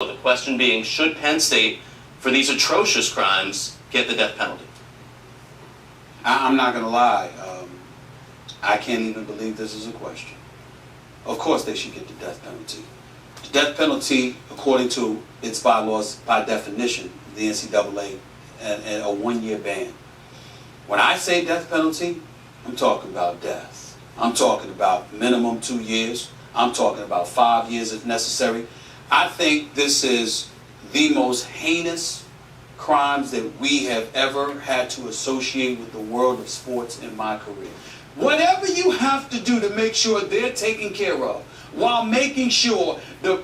The question being, should Penn State, for these atrocious crimes, get the death penalty? I'm not going to lie. I can't even believe this is a question. Of course they should get the death penalty. The death penalty, according to its bylaws, by definition, the NCAA, and a one-year ban. When I say death penalty, I'm talking about death. I'm talking about minimum 2 years. I'm talking about 5 years if necessary. I think this is the most heinous crimes that we have ever had to associate with the world of sports in my career. Whatever you have to do to make sure they're taken care of, while making sure the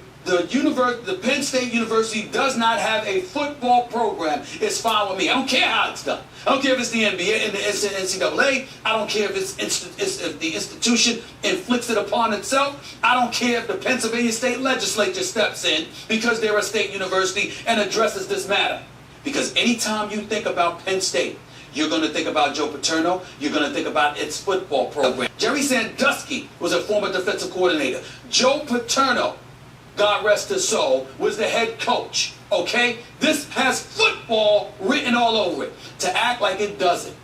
Penn State University does not have a football program, is fine with me. I don't care how it's done. I don't care if it's the NBA and the NCAA. I don't care if if the institution inflicts it upon itself. I don't care if the Pennsylvania State Legislature steps in because they're a state university and addresses this matter. Because anytime you think about Penn State, you're going to think about Joe Paterno. You're going to think about its football program. Jerry Sandusky was a former defensive coordinator. Joe Paterno, God rest his soul, was the head coach. Okay? This has football written all over it. To act like it doesn't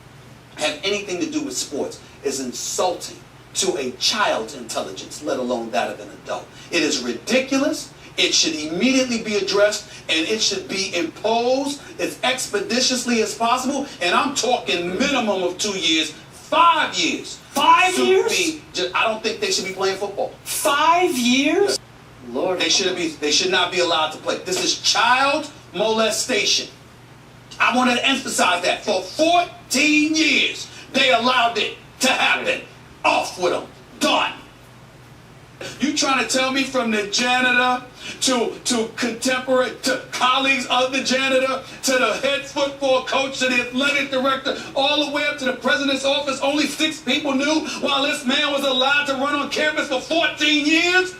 have anything to do with sports is insulting to a child's intelligence, let alone that of an adult. It is ridiculous. It should immediately be addressed, and it should be imposed as expeditiously as possible. And I'm talking minimum of 2 years, 5 years. 5 years? I don't think they should be playing football. 5 years? Lord, They should not be allowed to play. This is child molestation. I want to emphasize that. For 14 years, they allowed it to happen. Off with them. Done. You trying to tell me from the janitor to contemporary, to colleagues of the janitor, to the head football coach, to the athletic director, all the way up to the president's office, only 6 people knew while this man was allowed to run on campus for 14 years?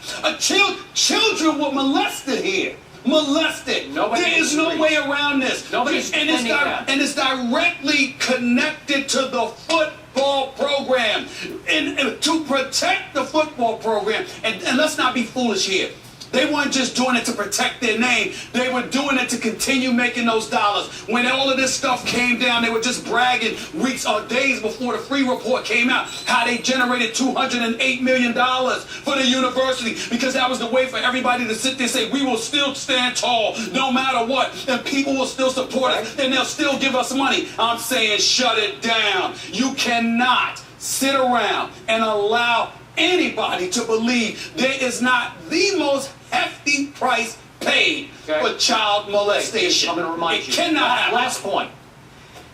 Children were molested here. Molested. There is no way around this. And it's directly connected to the football program. And to protect the football program, and let's not be foolish here. They weren't just doing it to protect their name. They were doing it to continue making those dollars. When all of this stuff came down, they were just bragging weeks or days before the free report came out how they generated $208 million for the university, because that was the way for everybody to sit there and say, we will still stand tall no matter what, and people will still support us, and they'll still give us money. I'm saying shut it down. You cannot sit around and allow anybody to believe there is not the most hefty price paid for child molestation. I'm going to remind you. It cannot happen. Last point.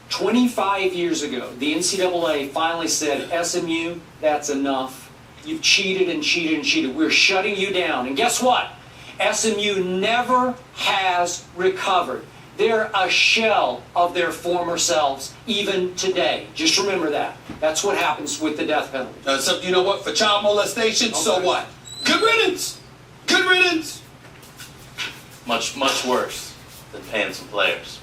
25 years ago, the NCAA finally said, SMU, that's enough. You've cheated and cheated and cheated. We're shutting you down. And guess what? SMU never has recovered. They're a shell of their former selves, even today. Just remember that. That's what happens with the death penalty. So you know what? For child molestation, so what? Good riddance. Good riddance. Much worse than paying some players.